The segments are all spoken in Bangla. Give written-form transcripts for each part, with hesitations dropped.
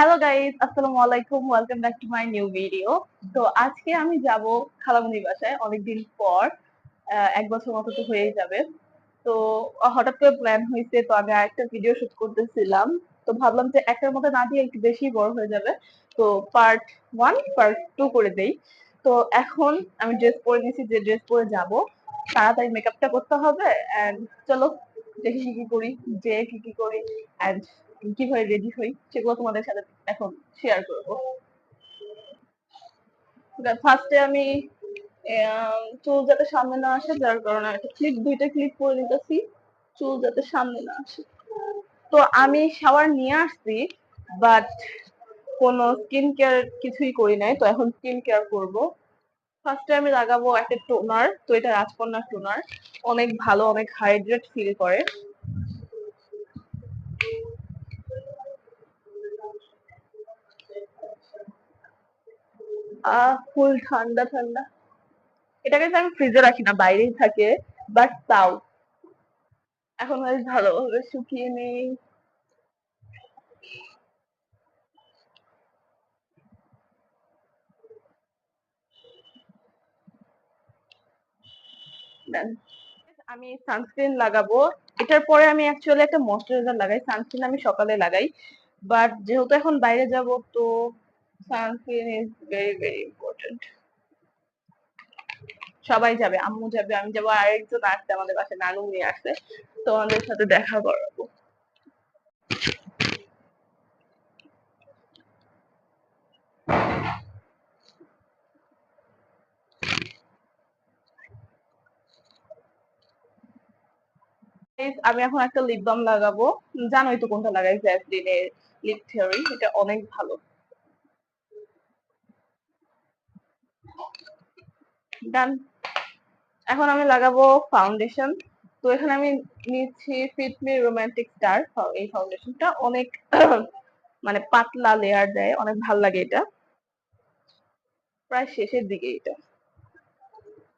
হ্যালো গাইস, আসসালামু আলাইকুম। Welcome back to my new video. তো আজকে আমি যাব খালামণির বাসায় অনেকদিন পর। 1 বছর মতো তো হয়েই যাবে। তো হঠাৎ করে প্ল্যান হয়েছে, তো আমি আরেকটা ভিডিও শুট করতেছিলাম। তো ভাবলাম যে একটার মধ্যে না দিয়ে একটু বেশি বড় হয়ে যাবে, তো পার্ট 1 পার্ট 2 করে দেই। তো এখন আমি ড্রেস পরে নিয়েছি, যে ড্রেস পরে যাব, তাড়াতাড়ি মেকআপটা করতে হবে। এন্ড চলো দেখি কি কি করি, যে কি কি করি এন্ড কিভাবে রেডি হই সেগুলো তোমাদের সাথে এখন শেয়ার করবো। ফার্স্টে আমি চুল যাতে সামনে না আসে, যার কারণে একটা দুইটা ক্লিপ করে নিতেছি, চুল যাতে সামনে না আসে। তো আমি শাওয়ার নিয়ে আসছি, বাট কোনো স্কিন কেয়ার কিছুই করি নাই, তো এখন স্কিন কেয়ার করব। ফার্স্টে আমি লাগাবো একটা টোনার, তো এটা রাজকন্যা টোনার, অনেক ভালো, অনেক হাইড্রেট ফিল করে। ফুল ঠান্ডা ঠান্ডা। এটাকে আমি ফ্রিজে রাখি না, বাইরেই থাকে, বাট তাও এখন বেশ ভালোভাবে শুকিয়ে নেই। Done. আমি সানস্ক্রিন লাগাবো। এটার পরে আমি অ্যাকচুয়ালি একটা ময়শ্চারাইজার লাগাই, সানস্ক্রিন আমি সকালে লাগাই, বাট যেহেতু এখন বাইরে যাব, তো sunscreen is very very important. সবাই যাবে, আম্মু যাবে, আমি যাবো, আর একজন আসছে আমাদের বাসায়, নানু নিয়ে আসছে, তো আমাদের সাথে দেখা করাবো। আমি এখন একটা লিপ বাম লাগাবো। জানোই তো কোনটা লাগাই, ভ্যাসলিনের লিপ থিওরি, এটা অনেক ভালো। ডান। এখন আমি লাগাবো ফাউন্ডেশন। তো এখানে আমি নিচ্ছি ফিটমি রোমান্টিক স্টার। এই ফাউন্ডেশনটা অনেক মানে পাতলা লেয়ার দেয়, অনেক ভালো লাগে এটা। প্রায় শেষের দিকে এটা,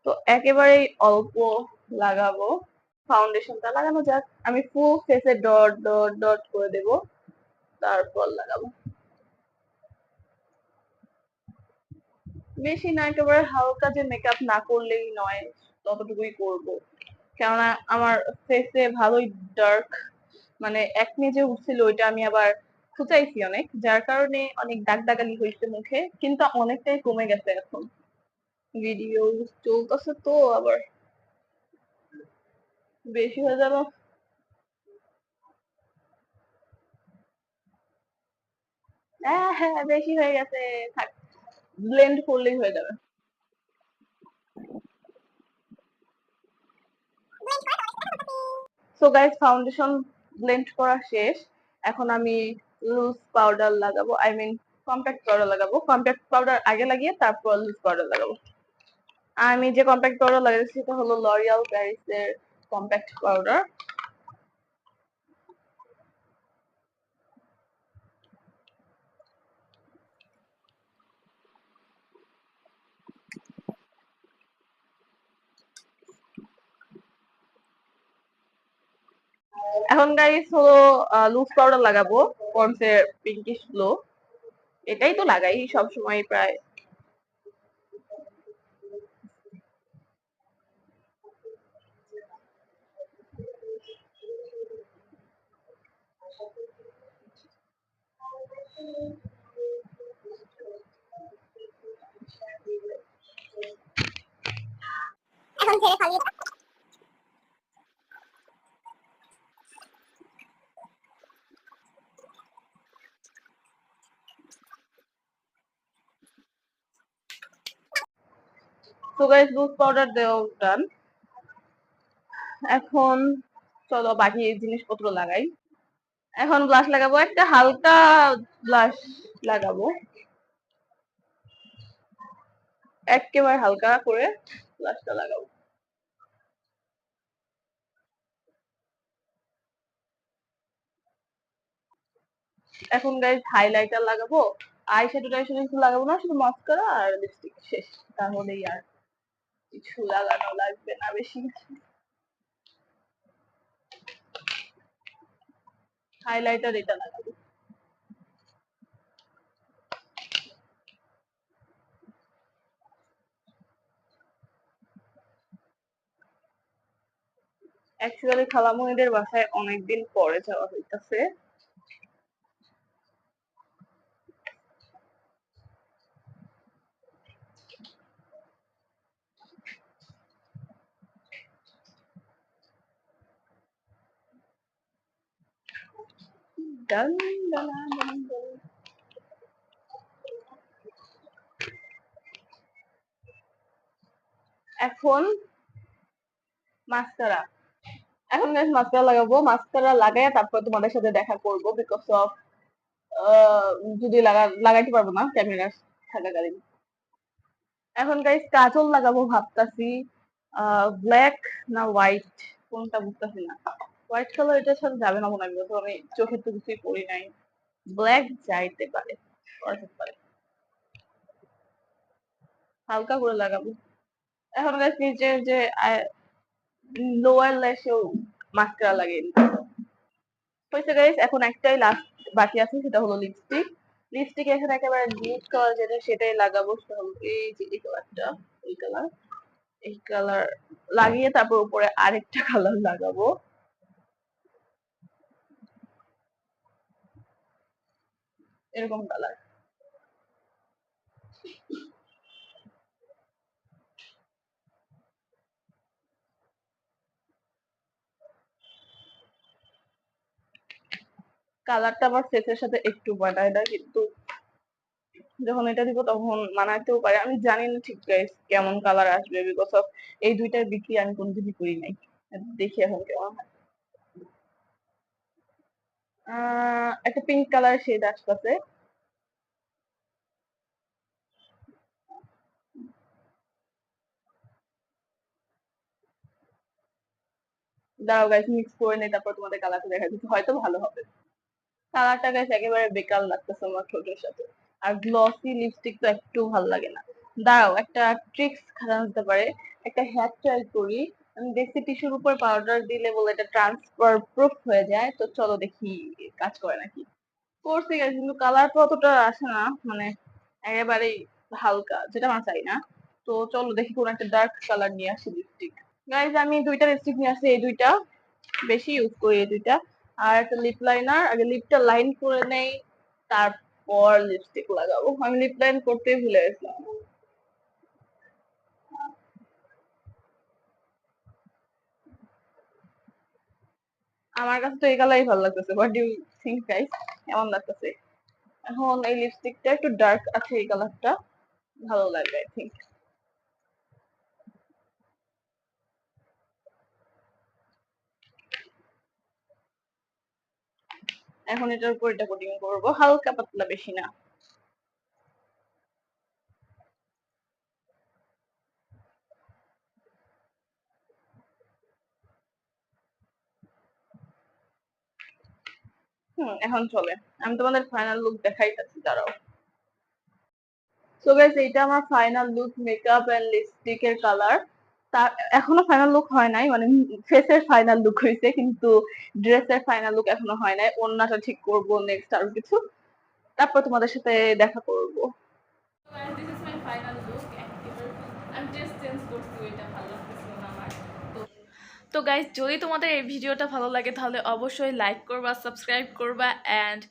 তো একেবারেই অল্প লাগাবো। ফাউন্ডেশনটা লাগানো যাক, আমি ফুল ফেসে ডট ডট ডট করে দেব, তারপর লাগাবো। বেশি না, একেবারে হালকা, যে মেকআপ না করলেই নয় ততটুকুই করব। কেননা আমার ফেসে ভালোই ডার্ক, মানে একনি যে উঠছিল ওইটা আমি আবার খুঁচাইছি অনেক, যার কারণে অনেক দাগ দাগালি হয়েছে মুখে, কিন্তু অনেকটাই কমে গেছে এখন। ভিডিও চলতেছে তো আবার বেশি হয়ে যাবে। হ্যাঁ হ্যাঁ, বেশি হয়ে গেছে, থাক, ব্লেন্ড করলেই হয়ে যাবে। সো গাইস, ফাউন্ডেশন ব্লেন্ড করা শেষ। এখন আমি লুজ পাউডার লাগাবো, আই মিন কম্প্যাক্ট পাউডার লাগাবো। কম্প্যাক্ট পাউডার আগে লাগিয়ে তারপর লুজ পাউডার লাগাবো। আমি যে কম্প্যাক্ট পাউডার লাগাচ্ছি সেটা হলো লরিয়াল প্যারিসের কম্প্যাক্ট পাউডার। এখন গাইস হলো লুজ পাউডার লাগাবো, পন্ডসের পিঙ্কিশ গ্লো। এটাই তো লাগাই সব সময় প্রায়। এখন ছেড়ে খালি। তো গাইস, লুজ পাউডার দেওয়া ডান। এখন চলো বাকি জিনিসপত্র লাগাই। এখন ব্লাশ লাগাবো, একটা হালকা ব্লাশ লাগাবো, একেবারে হালকা করে ব্লাশটা লাগাবো। এখন গাইস হাইলাইটার লাগাবো। আই শ্যাডো টাইশ্যাডো কিছু লাগাবো না, শুধু মাস্কারা আর লিপস্টিক, শেষ। তাহলেই আর কিছু লাগানো লাগবে না বেশি। হাইলাইটার এটা লাগাবো। বেসিক্যালি খালামণিদের বাসায় অনেকদিন পরে যাওয়া হইতাছে। ডান ডানা ডান ডান। এখন মাস্কারা এখন গাইস মাস্কারা লাগাবো। মাস্কারা লাগায় তারপর তোমাদের সাথে দেখা করব, বিকজ অফ যদি লাগাইতে পারবো না ক্যামেরা থাকাকালীন। এখন গাইস কাজল লাগাবো ভাবতাছি। ব্ল্যাক না হোয়াইট, কোনটা বুঝতেছি না। হোয়াইট কালার এটার সাথে যাবে না মনে হয়, because আমি চোখে তো কিছুই পরি নাই। ব্ল্যাক যাইতে পারে, পড়তে পারে। হালকা করে লাগাবো। এখন গাইস নিচের যে লোয়ার ল্যাশেও মাস্কারা লাগিয়ে দিতে হয়েছে গাইস। এখন একটাই লাস্ট বাকি আছে, সেটা হলো লিপস্টিক। লিপস্টিক এখানে একেবারে নিউড কালার যেটা সেটাই লাগাবো, সেটা হলো এই যে এই কালারটা। এই কালার, এই কালার লাগিয়ে তারপর উপরে আরেকটা কালার লাগাবো, এরকম কালার। কালারটা আমার ফেসের সাথে একটু মানায় না, কিন্তু যখন এটা দিব তখন মানাতেও পারে। আমি জানি না ঠিক গাইস কেমন কালার আসবে, বিকজ অফ এই দুইটার বিক্রি আমি কোনোদিনই করি নাই। দেখি এখন কেমন হয়। একটা পিঙ্ক কালার শেড আসতেছে। দাঁড়াও গাইস মিক্স করে নেই, তারপর তোমাদের কালারটা দেখা দিচ্ছি, হয়তো ভালো হবে। কালারটা গাইস একেবারে বেকার লাগতেছে আমার ঠোঁটের সাথে। আর গ্লসি লিপস্টিক তো একটু ভালো লাগে না। দাঁড়াও একটা ট্রিক্স খাটানো যেতে পারে। একটা হেয়ার ট্রাই করি। আমি দেখছি টিস্যুর উপর পাউডার দিলে বলে এটা ট্রান্সফার প্রুফ হয়ে যায়, তো চলো দেখি কাজ করে নাকি। করছি গাইস, কিন্তু কালার তো অতটা আসে না, মানে একেবারেই হালকা, যেটা আমার চাই না। তো চলো দেখি কোন একটা ডার্ক কালার নিয়ে আসি লিপস্টিক। গাইজ আমি দুইটা লিপস্টিক নিয়ে আসছি, এই দুইটা বেশি ইউজ করি, এই দুইটা। আর একটা লিপ লাইনার, আগে লিপটা লাইন করে নেই, তারপর লিপস্টিক লাগাবো। আমি লিপ লাইন করতেই ভুলে গেছিলাম। আমার কাছে তো এই কালারই ভালো লাগতেছে। What do you think guys, কেমন লাগতেছে? এখন এই লিপস্টিকটা একটু ডার্ক আছে, এই কালারটা ভালো লাগবে আই থিঙ্ক। এখন এটার উপর এটা কোটিং করবো, হালকা পাতলা, বেশি না। এখন চলে, আমি তোমাদের ফাইনাল লুক দেখাইতেছি, দাঁড়াও। সো গাইস এইটা আমার final look, makeup and lipstick এর কালার। তা এখনো ফাইনাল লুক হয় নাই, মানে ফেসের ফাইনাল লুক হয়েছে, কিন্তু ড্রেসের ফাইনাল লুক এখনো হয় নাই। ওড়নাটা ঠিক করব নেক্সট, আরো কিছু, তারপর তোমাদের সাথে দেখা করব। This is my final look. আমি ড্রেস চেঞ্জ করছি, এটা ভালো লাগতেছিল না আমার। তো গাইজ যদি তোমাদের এই ভিডিওটা ভালো লাগে তাহলে অবশ্যই লাইক করবা, সাবস্ক্রাইব করবা অ্যান্ড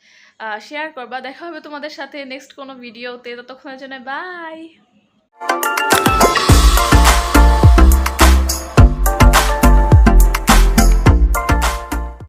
শেয়ার করবা। দেখা হবে তোমাদের সাথে নেক্সট কোনো ভিডিওতে, ততক্ষণের জন্য বাই।